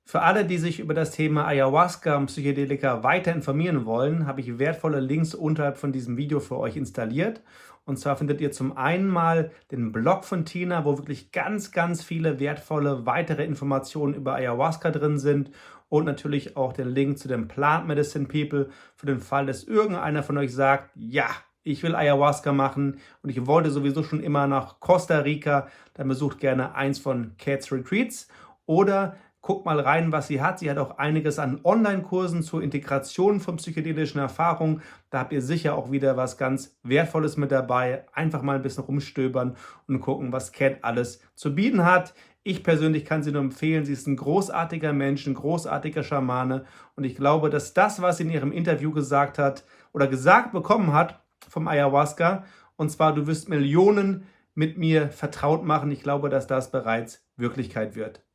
Für alle, die sich über das Thema Ayahuasca und Psychedelika weiter informieren wollen, habe ich wertvolle Links unterhalb von diesem Video für euch installiert. Und zwar findet ihr zum einen mal den Blog von Tina, wo wirklich ganz, ganz viele wertvolle weitere Informationen über Ayahuasca drin sind. Und natürlich auch den Link zu den Plant Medicine People für den Fall, dass irgendeiner von euch sagt, ja, ich will Ayahuasca machen und ich wollte sowieso schon immer nach Costa Rica, dann besucht gerne eins von Kat's Retreats oder guckt mal rein, was sie hat. Sie hat auch einiges an Online-Kursen zur Integration von psychedelischen Erfahrungen. Da habt ihr sicher auch wieder was ganz Wertvolles mit dabei. Einfach mal ein bisschen rumstöbern und gucken, was Kat alles zu bieten hat. Ich persönlich kann sie nur empfehlen. Sie ist ein großartiger Mensch, ein großartiger Schamane. Und ich glaube, dass das, was sie in ihrem Interview gesagt hat oder gesagt bekommen hat vom Ayahuasca, und zwar, du wirst Millionen mit mir vertraut machen. Ich glaube, dass das bereits Wirklichkeit wird.